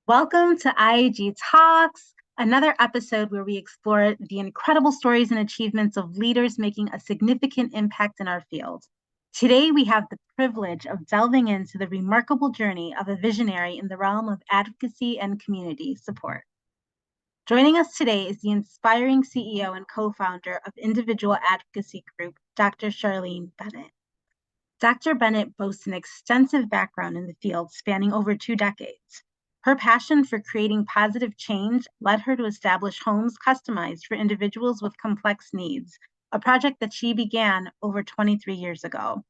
Welcome to IAG Talks, another episode where we explore the incredible stories and achievements of leaders making a significant impact in our field. Today, we have the privilege of delving into the remarkable journey of a visionary in the realm of advocacy and community support. Joining us today is the inspiring CEO and co-founder of Individual Advocacy Group, Dr. Charlene Bennett. Dr. Bennett boasts an extensive background in the field spanning over 2 decades. Her passion for creating positive change led her to establish homes customized for individuals with complex needs, a project that she began over 23 years ago.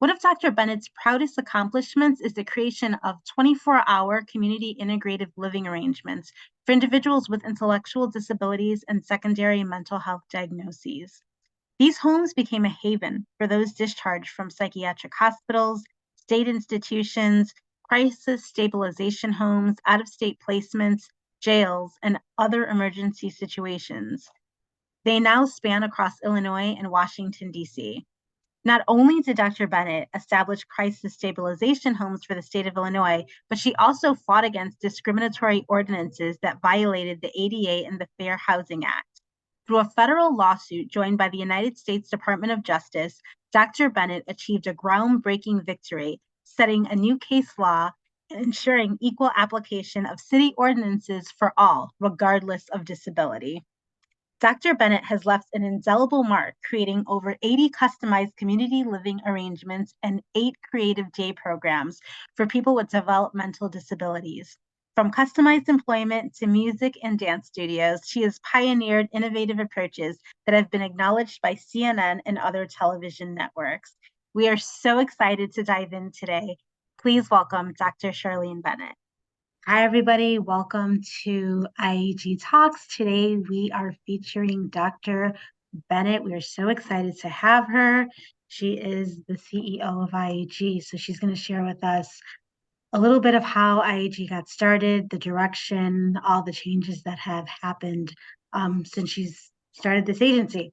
One of Dr. Bennett's proudest accomplishments is the creation of 24-hour community integrative living arrangements for individuals with intellectual disabilities and secondary mental health diagnoses. These homes became a haven for those discharged from psychiatric hospitals, state institutions, crisis stabilization homes, out-of-state placements, jails, and other emergency situations. They now span across Illinois and Washington, D.C. Not only did Dr. Bennett establish crisis stabilization homes for the state of Illinois, but she also fought against discriminatory ordinances that violated the ADA and the Fair Housing Act. Through a federal lawsuit joined by the United States Department of Justice, Dr. Bennett achieved a groundbreaking victory, setting a new case law and ensuring equal application of city ordinances for all, regardless of disability. Dr. Bennett has left an indelible mark, creating over 80 customized community living arrangements and 8 creative day programs for people with developmental disabilities. From customized employment to music and dance studios, she has pioneered innovative approaches that have been acknowledged by CNN and other television networks. We are so excited to dive in today. Please welcome Dr. Charlene Bennett. Hi, everybody. Welcome to IAG Talks. Today, we are featuring Dr. Bennett. We are so excited to have her. She is the CEO of IAG, so she's going to share with us a little bit of how IAG got started, the direction, all the changes that have happened since she's started this agency.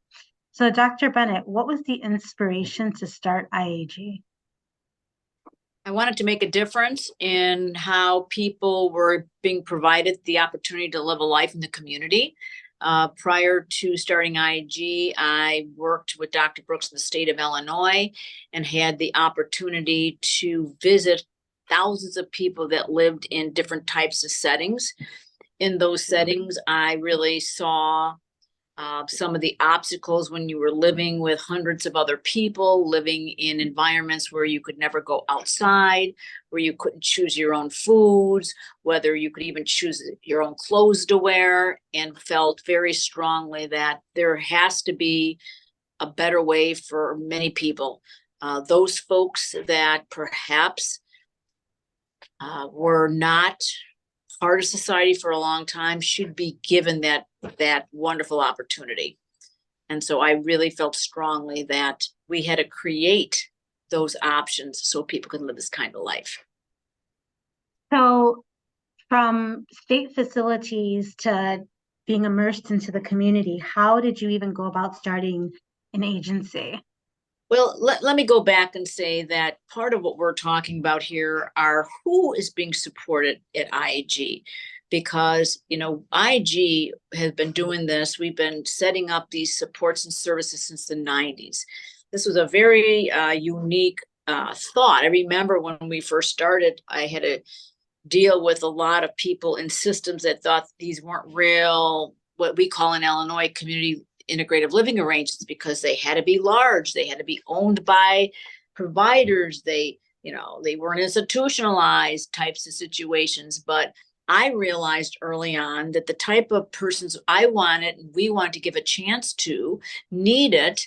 So, Dr. Bennett, what was the inspiration to start IAG? I wanted to make a difference in how people were being provided the opportunity to live a life in the community. Prior to starting IAG, I worked with Dr. Brooks in the state of Illinois and had the opportunity to visit thousands of people that lived in different types of settings. In those settings, I really saw some of the obstacles when you were living with hundreds of other people, living in environments where you could never go outside, where you couldn't choose your own foods, whether you could even choose your own clothes to wear, and felt very strongly that there has to be a better way for many people. Those folks that perhaps were not part of society for a long time should be given that wonderful opportunity. And so I really felt strongly that we had to create those options so people could live this kind of life. So, from state facilities to being immersed into the community, how did you even go about starting an agency? Well, let me go back and say that part of what we're talking about here are who is being supported at IAG. Because, IAG has been doing this. We've been setting up these supports and services since the 90s. This was a very unique thought. I remember when we first started, I had to deal with a lot of people in systems that thought these weren't real, what we call in Illinois, community integrative living arrangements, because they had to be large, they had to be owned by providers, they weren't institutionalized types of situations. But I realized early on that the type of persons I wanted, we wanted to give a chance to, needed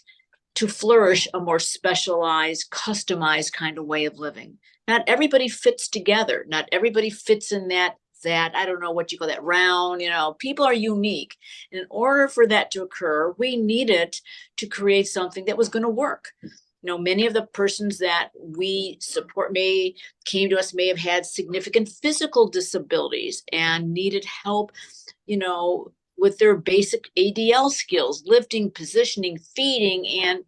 to flourish a more specialized, customized kind of way of living. Not everybody fits together. Not everybody fits in that I don't know what you call that round, people are unique. And in order for that to occur, we needed to create something that was going to work. Many of the persons that we support came to us may have had significant physical disabilities and needed help, with their basic ADL skills, lifting, positioning, feeding, and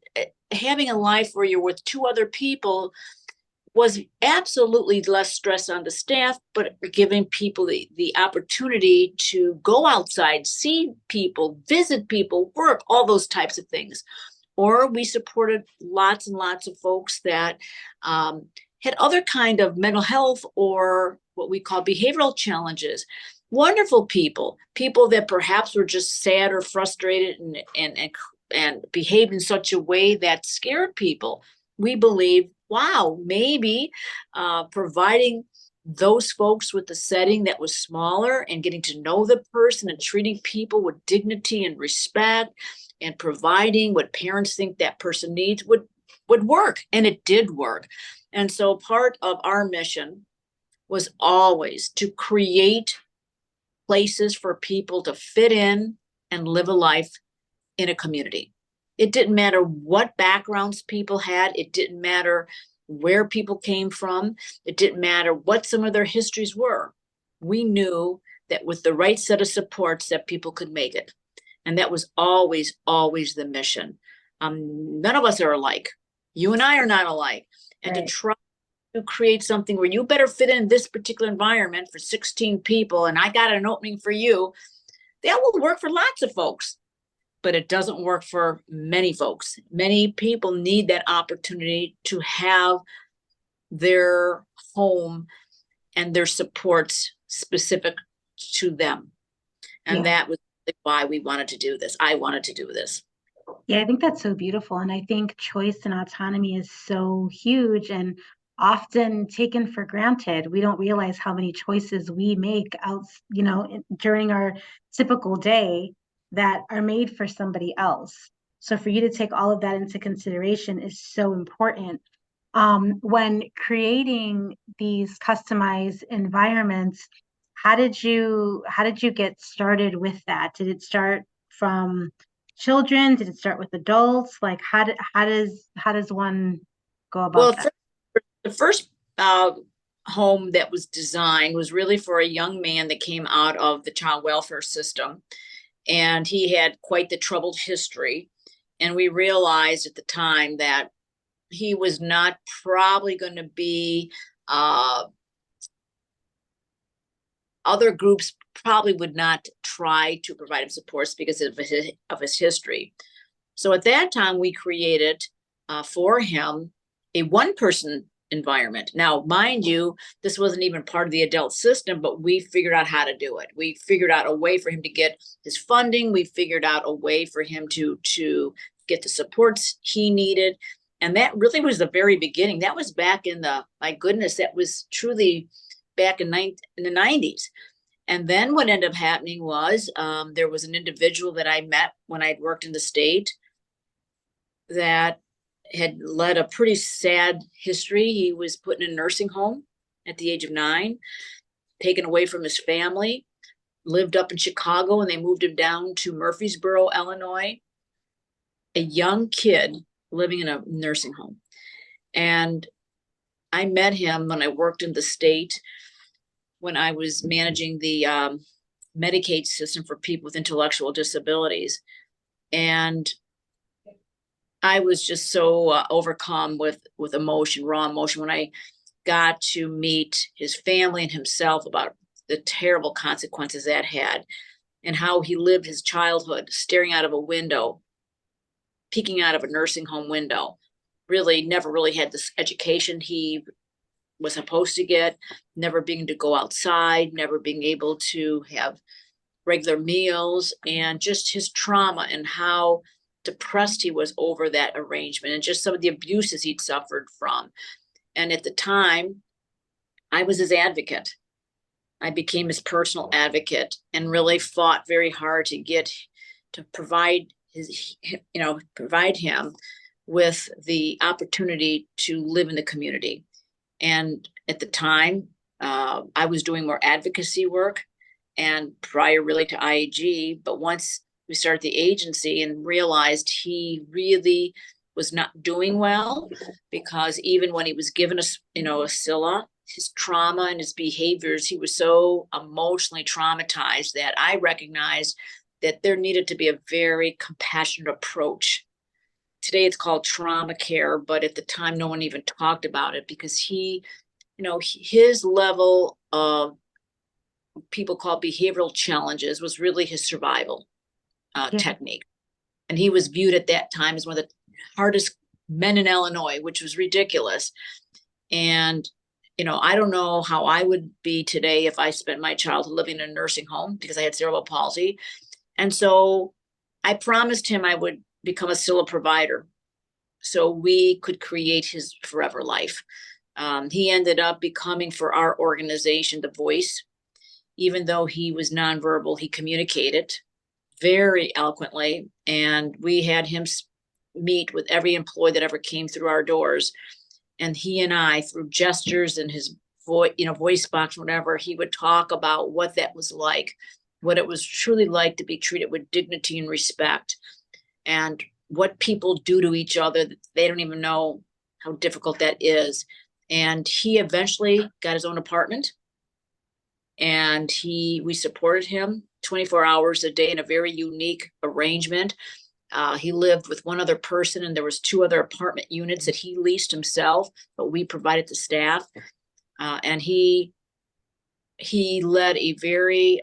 having a life where you're with 2 other people was absolutely less stress on the staff, but giving people the opportunity to go outside, see people, visit people, work, all those types of things. Or we supported lots and lots of folks that had other kind of mental health or what we call behavioral challenges. Wonderful people, people that perhaps were just sad or frustrated and behaved in such a way that scared people. We believe, wow, maybe providing those folks with a setting that was smaller and getting to know the person and treating people with dignity and respect and providing what parents think that person needs would work. And it did work. And so part of our mission was always to create places for people to fit in and live a life in a community. It didn't matter what backgrounds people had. It didn't matter where people came from. It didn't matter what some of their histories were. We knew that with the right set of supports that people could make it. And that was always, always the mission. None of us are alike. You and I are not alike. And right. To try to create something where you better fit in this particular environment for 16 people, and I got an opening for you, that will work for lots of folks, but it doesn't work for many folks. Many people need that opportunity to have their home and their supports specific to them. And that was why we wanted to do this. I wanted to do this. Yeah, I think that's so beautiful. And I think choice and autonomy is so huge and often taken for granted. We don't realize how many choices we make out, during our typical day that are made for somebody else. So for you to take all of that into consideration is so important. When creating these customized environments, how did you get started with that? Did it start from children? Did it start with adults? Like how does one go about that? The first home that was designed was really for a young man that came out of the child welfare system, and he had quite the troubled history. And we realized at the time that he was not probably going to be other groups probably would not try to provide him supports because of his history. So at that time, we created for him a one-person environment. Now, mind you, this wasn't even part of the adult system, but we figured out how to do it. We figured out a way for him to get his funding. We figured out a way for him to get the supports he needed. And that really was the very beginning. That was back in my goodness, that was truly back in the 90s. And then what ended up happening was there was an individual that I met when I'd worked in the state that had led a pretty sad history. He was put in a nursing home at the age of 9, taken away from his family, lived up in Chicago, and they moved him down to Murfreesboro, Illinois, a young kid living in a nursing home. And I met him when I worked in the state, when I was managing the Medicaid system for people with intellectual disabilities. And I was just so overcome with emotion, raw emotion, when I got to meet his family and himself about the terrible consequences that had, and how he lived his childhood staring out of a window, peeking out of a nursing home window, really never really had this education he was supposed to get, never being to go outside, never being able to have regular meals, and just his trauma and how depressed he was over that arrangement and just some of the abuses he'd suffered from. And at the time, I was his advocate. I became his personal advocate and really fought very hard to provide him with the opportunity to live in the community. And at the time, I was doing more advocacy work and prior really to IAG. But once we started the agency and realized he really was not doing well, because even when he was given a SILA, his trauma and his behaviors, he was so emotionally traumatized that I recognized that there needed to be a very compassionate approach today it's called trauma care, but at the time no one even talked about it because his level of people call behavioral challenges was really his survival Yeah. technique. And he was viewed at that time as one of the hardest men in Illinois, which was ridiculous. And, I don't know how I would be today if I spent my childhood living in a nursing home because I had cerebral palsy. And so I promised him I would become a Scylla provider so we could create his forever life. He ended up becoming for our organization the voice. Even though he was nonverbal, he communicated very eloquently. And we had him meet with every employee that ever came through our doors. And he and I, through gestures and his voice box, whatever, he would talk about what that was like, what it was truly like to be treated with dignity and respect, and what people do to each other that they don't even know how difficult that is. And he eventually got his own apartment, and we supported him 24 hours a day in a very unique arrangement. He lived with one other person, and there was 2 other apartment units that he leased himself, but we provided the staff. And he led a very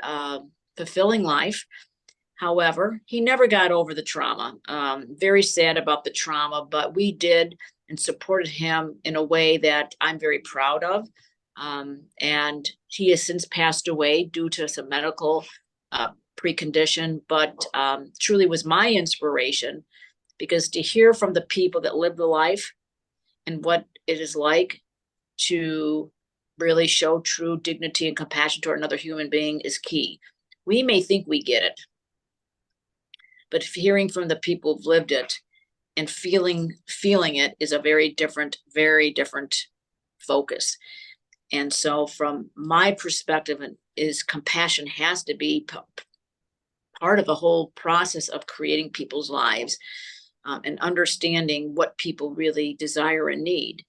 fulfilling life. However, he never got over the trauma. Very sad about the trauma, but we did and supported him in a way that I'm very proud of. And he has since passed away due to some medical precondition, but truly was my inspiration, because to hear from the people that live the life and what it is like to really show true dignity and compassion toward another human being is key. We may think we get it, but hearing from the people who've lived it and feeling it is a very different focus. And so from my perspective, is compassion has to be part of the whole process of creating people's lives, and understanding what people really desire and need.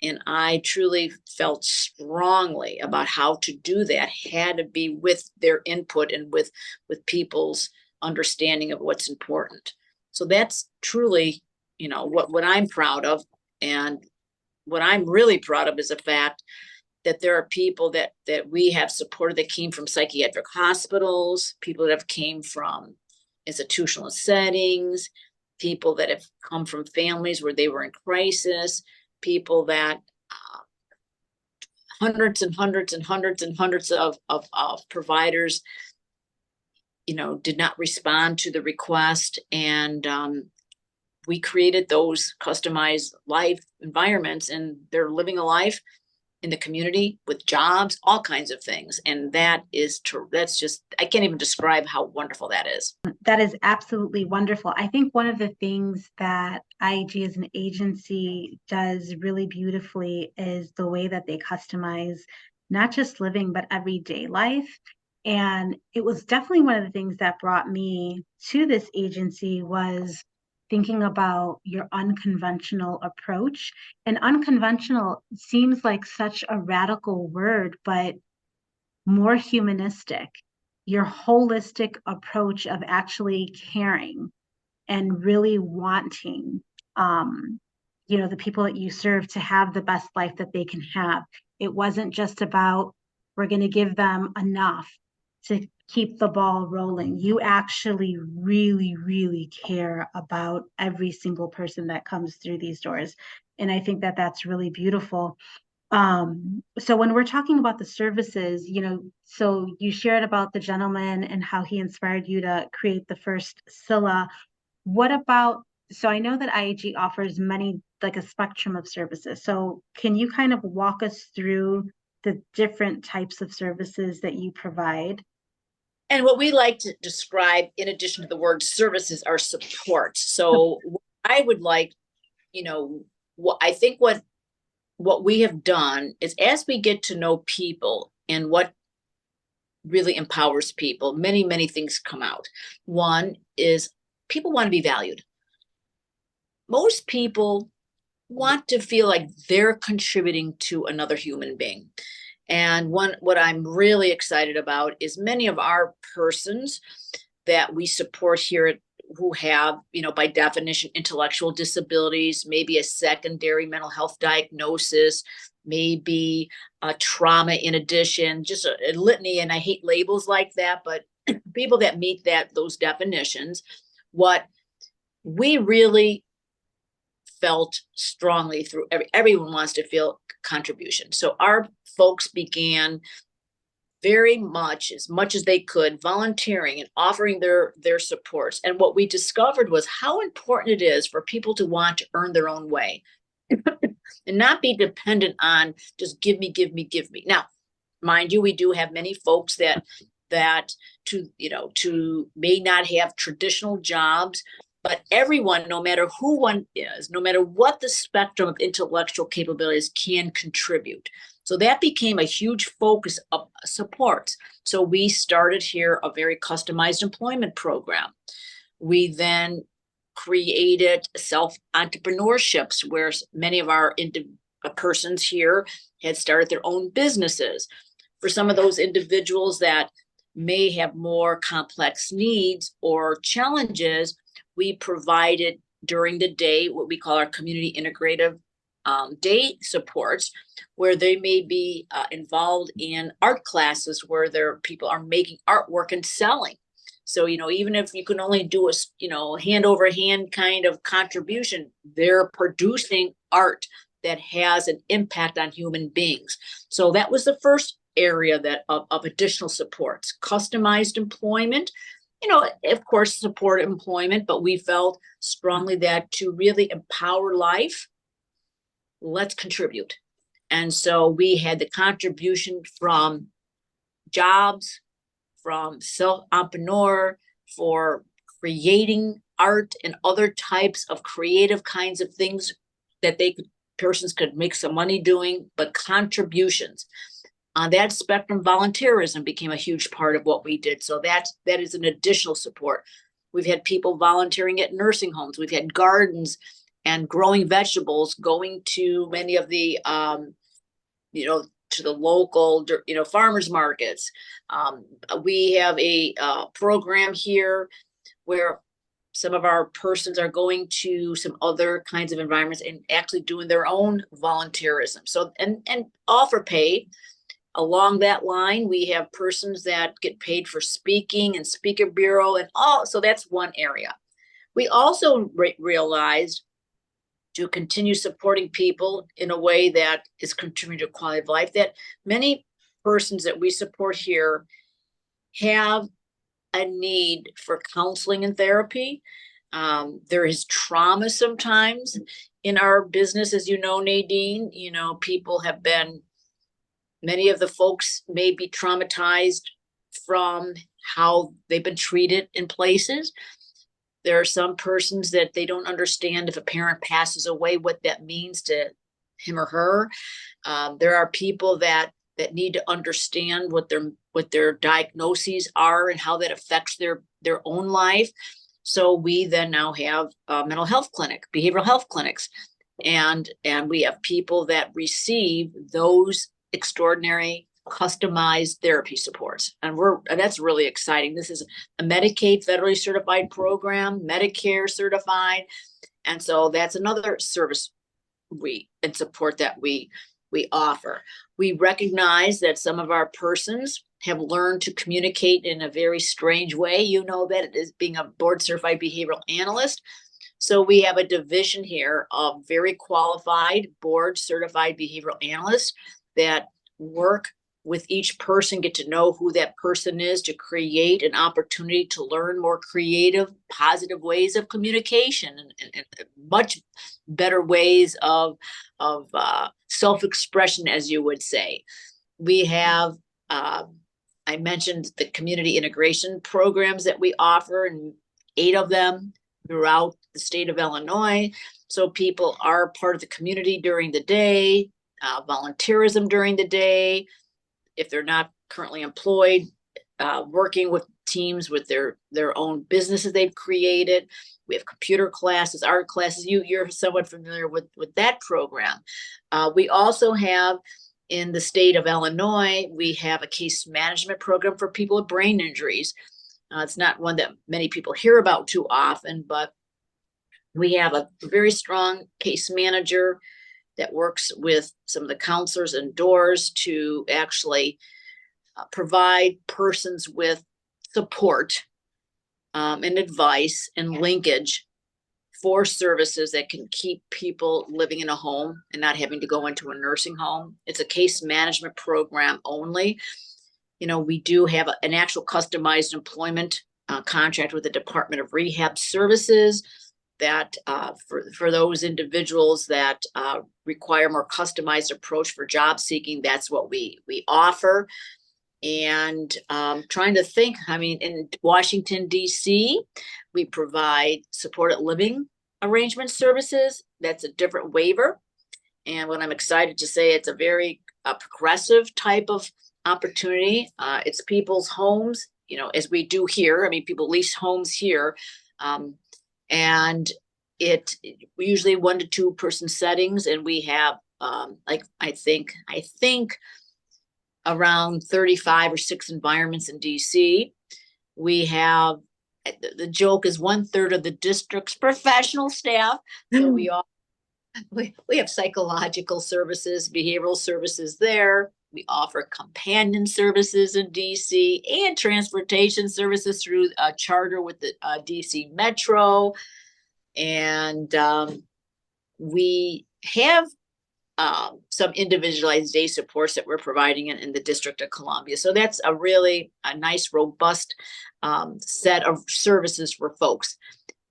And I truly felt strongly about how to do that had to be with their input and with people's understanding of what's important. So that's truly, what I'm proud of. And what I'm really proud of is the fact that there are people that we have supported that came from psychiatric hospitals, people that have came from institutional settings, people that have come from families where they were in crisis, people that hundreds and hundreds and hundreds and hundreds of providers, did not respond to the request. And we created those customized life environments, and they're living a life in the community with jobs, all kinds of things. And that's just, I can't even describe how wonderful that is. That is absolutely wonderful. I think one of the things that IAG as an agency does really beautifully is the way that they customize not just living, but everyday life. And it was definitely one of the things that brought me to this agency was thinking about your unconventional approach. And unconventional seems like such a radical word, but more humanistic. Your holistic approach of actually caring and really wanting, the people that you serve to have the best life that they can have. It wasn't just about, we're going to give them enough to keep the ball rolling. You actually really, really care about every single person that comes through these doors. And I think that that's really beautiful. So when we're talking about the services, so you shared about the gentleman and how he inspired you to create the first Scylla. What about, so I know that IAG offers many, like a spectrum of services. So can you kind of walk us through the different types of services that you provide? And what we like to describe, in addition to the word services, are supports. So I would like, I think what we have done is, as we get to know people and what really empowers people, many, many things come out. One is people want to be valued. Most people want to feel like they're contributing to another human being. And what I'm really excited about is many of our persons that we support here who have, by definition, intellectual disabilities, maybe a secondary mental health diagnosis, maybe a trauma in addition, just a litany. And I hate labels like that, but people that meet those definitions. What we really felt strongly through everyone wants to feel contribution. So our folks began very much as they could, volunteering and offering their supports. And what we discovered was how important it is for people to want to earn their own way and not be dependent on just give me. Now, mind you, we do have many folks that may not have traditional jobs, but everyone, no matter who one is, no matter what the spectrum of intellectual capabilities, can contribute. So that became a huge focus of support. So we started here a very customized employment program. We then created self-entrepreneurships where many of our persons here had started their own businesses. For some of those individuals that may have more complex needs or challenges, we provided during the day what we call our community integrative day supports, where they may be involved in art classes where their people are making artwork and selling. So, even if you can only do a, hand over hand kind of contribution, they're producing art that has an impact on human beings. So that was the first area of additional supports. Customized employment, of course, support employment, but we felt strongly that to really empower life, let's contribute. And so we had the contribution from jobs, from self-entrepreneur, for creating art and other types of creative kinds of things that persons could make some money doing, but contributions. On that spectrum, volunteerism became a huge part of what we did. So that is an additional support. We've had people volunteering at nursing homes. We've had gardens and growing vegetables, going to many of the, to the local, farmers markets. We have a program here where some of our persons are going to some other kinds of environments and actually doing their own volunteerism. So, and all for pay. Along that line, we have persons that get paid for speaking and speaker bureau and all. So that's one area. We also realized to continue supporting people in a way that is contributing to quality of life, that many persons that we support here have a need for counseling and therapy. There is trauma sometimes in our business, as you know, Nadine. People have been, many of the folks may be traumatized from how they've been treated in places. There are some persons that they don't understand if a parent passes away, what that means to him or her. There are people that need to understand what their diagnoses are and how that affects their own life. So we then now have a mental health clinic, behavioral health clinics, and we have people that receive those extraordinary customized therapy supports. And that's really exciting. This is a Medicaid federally certified program, Medicare certified. And so that's another service and support that we offer. We recognize that some of our persons have learned to communicate in a very strange way. You know that it is being a board certified behavioral analyst. So we have a division here of very qualified board certified behavioral analysts that work with each person, get to know who that person is, to create an opportunity to learn more creative, positive ways of communication and much better ways of self-expression, as you would say. We have, I mentioned the community integration programs that we offer, and 8 of them throughout the state of Illinois. So people are part of the community during the day, volunteerism during the day. If they're not currently employed, working with teams with their own businesses they've created. We have computer classes, art classes. You're somewhat familiar with that program. We also have, in the state of Illinois, we have a case management program for people with brain injuries. It's not one that many people hear about too often, but we have a very strong case manager that works with some of the counselors and doors to actually provide persons with support and advice and linkage for services that can keep people living in a home and not having to go into a nursing home. It's a case management program only. We do have an actual customized employment contract with the Department of Rehab Services that for those individuals that require more customized approach for job seeking, that's what we offer. And trying to think, in Washington, D.C., we provide supported living arrangement services. That's a different waiver. And what I'm excited to say, it's a very progressive type of opportunity. It's people's homes, as we do here. People lease homes here. And we usually 1 to 2 person settings, and we have I think around 35 or 6 environments in DC. We have, the joke is 1/3 of the district's professional staff. So we have psychological services, behavioral services there. We offer companion services in DC and transportation services through a charter with the DC Metro. And we have some individualized day supports that we're providing in the District of Columbia. So that's a nice, robust set of services for folks.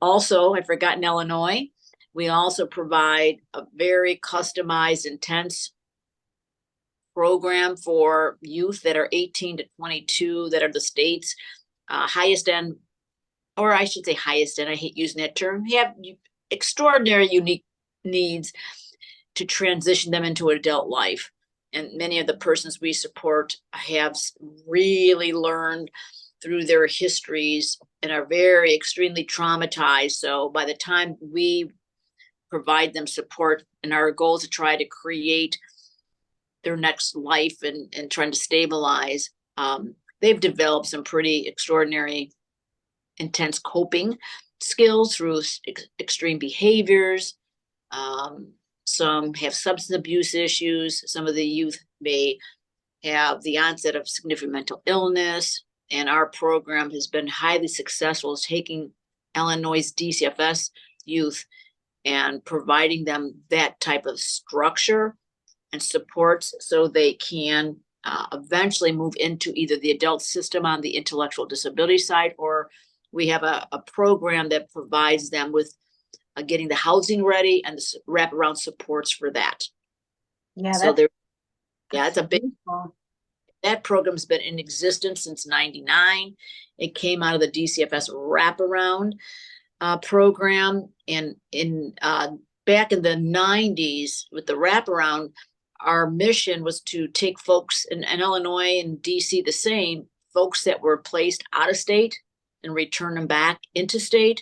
Also, I forgot in Illinois, we also provide a very customized, intense program for youth that are 18 to 22 that are the state's highest end, or I should say highest end, I hate using that term, have extraordinary, unique needs to transition them into adult life. And many of the persons we support have really learned through their histories and are very extremely traumatized. So by the time we provide them support, and our goal is to try to create their next life and trying to stabilize, they've developed some pretty extraordinary, intense coping skills through extreme behaviors. Some have substance abuse issues. Some of the youth may have the onset of significant mental illness. And our program has been highly successful as taking Illinois' DCFS youth and providing them that type of structure and supports so they can eventually move into either the adult system on the intellectual disability side, or we have a program that provides them with getting the housing ready and the wraparound supports for that. Yeah, so it's a big beautiful. That program's been in existence since '99. It came out of the DCFS wraparound program, and back in the '90s with the wraparound, our mission was to take folks in Illinois and DC, the same folks that were placed out of state and return them back into state,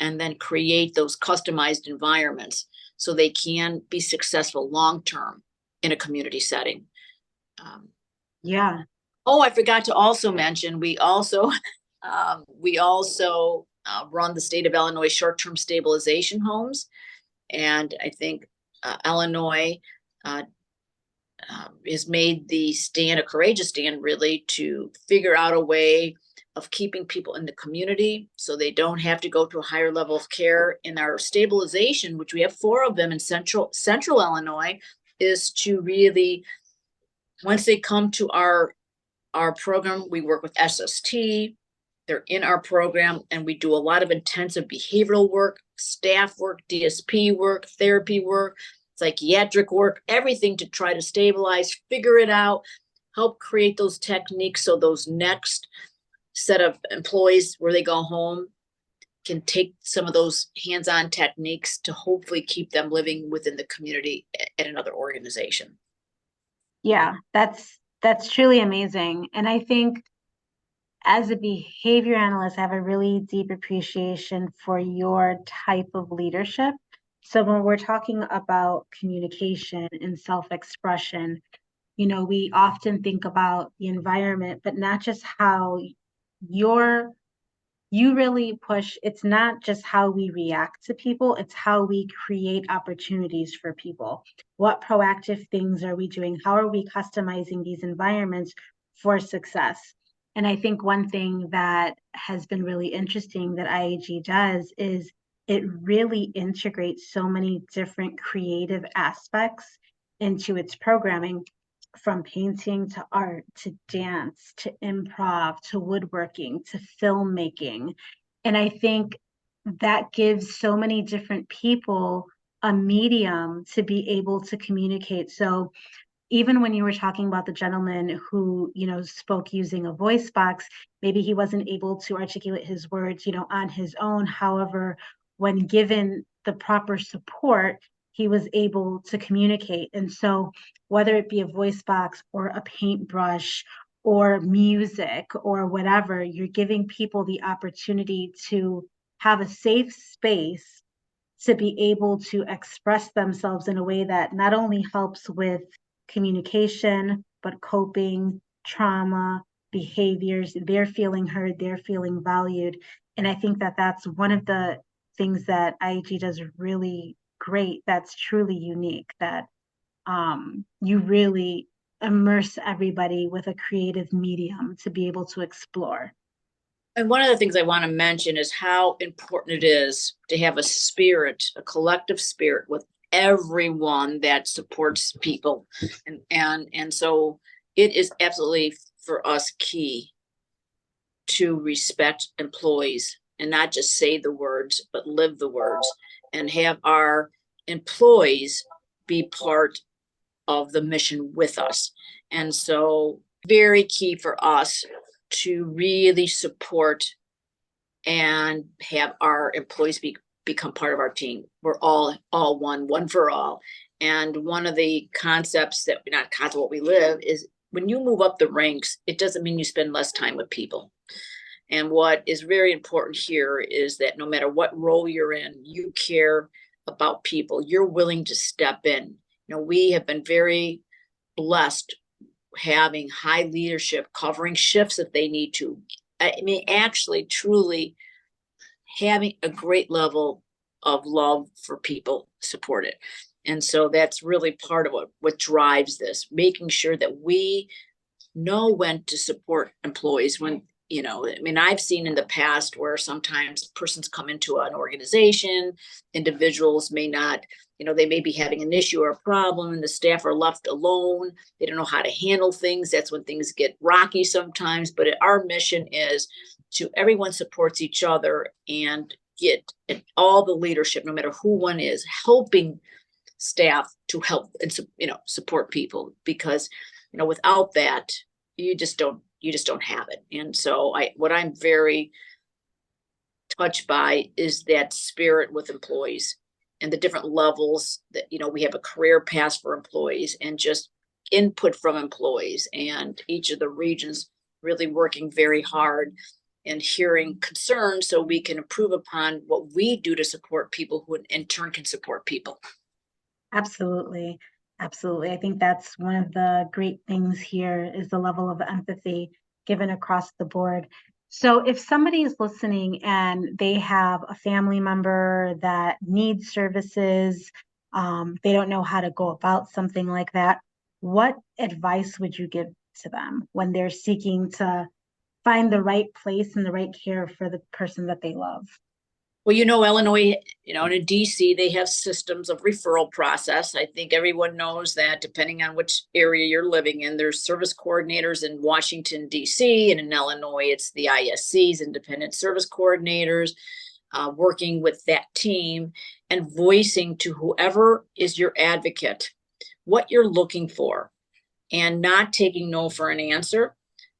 and then create those customized environments so they can be successful long-term in a community setting. Yeah. Oh, I forgot to also mention, we also run the state of Illinois short-term stabilization homes. And I think Illinois has made the stand, a courageous stand really, to figure out a way of keeping people in the community so they don't have to go to a higher level of care. In our stabilization, which we have 4 of them in central Illinois, is to really, once they come to our program, we work with SST, they're in our program, and we do a lot of intensive behavioral work, staff work, DSP work, therapy work, psychiatric work, everything to try to stabilize, figure it out, help create those techniques so those next set of employees where they go home can take some of those hands-on techniques to hopefully keep them living within the community at another organization. Yeah, that's truly amazing. And I think as a behavior analyst, I have a really deep appreciation for your type of leadership. So when we're talking about communication and self-expression, we often think about the environment, but not just how your you really push, it's not just how we react to people, it's how we create opportunities for people. What proactive things are we doing? How are we customizing these environments for success? And I think one thing that has been really interesting that IAG does is it really integrates so many different creative aspects into its programming, from painting to art to dance to improv to woodworking to filmmaking. And I think that gives so many different people a medium to be able to communicate. So even when you were talking about the gentleman who, spoke using a voice box, maybe he wasn't able to articulate his words, on his own. However, when given the proper support, he was able to communicate. And so, whether it be a voice box or a paintbrush or music or whatever, you're giving people the opportunity to have a safe space to be able to express themselves in a way that not only helps with communication, but coping, trauma, behaviors. They're feeling heard, they're feeling valued. And I think that that's one of the things that IAG does really great, that's truly unique, that you really immerse everybody with a creative medium to be able to explore. And one of the things I want to mention is how important it is to have a spirit, a collective spirit with everyone that supports people. And so it is absolutely for us key to respect employees and not just say the words, but live the words and have our employees be part of the mission with us. And so very key for us to really support and have our employees become part of our team. We're all one for all. And one of the concepts that not concept what we live is when you move up the ranks, it doesn't mean you spend less time with people. And what is very important here is that no matter what role you're in, you care about people. You're willing to step in. We have been very blessed having high leadership covering shifts if they need to. I mean, actually, truly having a great level of love for people support it. And so that's really part of what drives this, making sure that we know when to support employees. When I've seen in the past where sometimes persons come into an organization, individuals may not, they may be having an issue or a problem and the staff are left alone. They don't know how to handle things. That's when things get rocky sometimes. But our mission is to everyone supports each other and get all the leadership, no matter who one is, helping staff to help and support people, because without that you just don't have it. And so what I'm very touched by is that spirit with employees and the different levels that we have a career path for employees and just input from employees, and each of the regions really working very hard and hearing concerns so we can improve upon what we do to support people who in turn can support people. Absolutely. Absolutely. I think that's one of the great things here is the level of empathy given across the board. So if somebody is listening and they have a family member that needs services, they don't know how to go about something like that, what advice would you give to them when they're seeking to find the right place and the right care for the person that they love? Well, Illinois, and in DC, they have systems of referral process. I think everyone knows that depending on which area you're living in, there's service coordinators in Washington, DC, and in Illinois, it's the ISCs, Independent Service Coordinators, working with that team and voicing to whoever is your advocate what you're looking for and not taking no for an answer.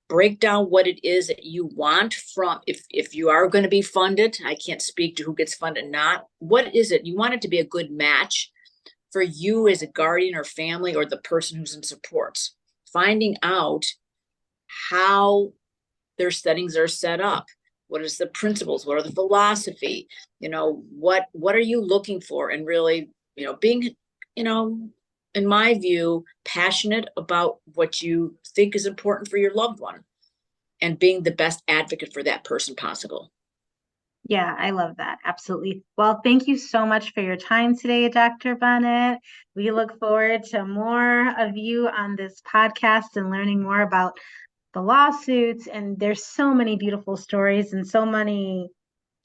Break down what it is that you want from, if you are going to be funded. I can't speak to who gets funded, not. What is it? You want it to be a good match for you as a guardian or family or the person who's in supports. Finding out how their settings are set up. What is the principles? What are the philosophy? What are you looking for? And really, being, in my view, passionate about what you think is important for your loved one and being the best advocate for that person possible. Yeah, I love that. Absolutely. Well, thank you so much for your time today, Dr. Bennett. We look forward to more of you on this podcast and learning more about the lawsuits. And there's so many beautiful stories and so many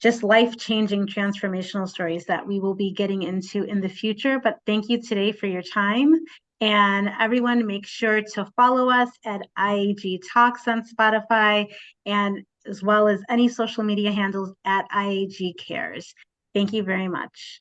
just life-changing transformational stories that we will be getting into in the future. But thank you today for your time. And everyone, make sure to follow us at IAG Talks on Spotify, and as well as any social media handles at IAG Cares. Thank you very much.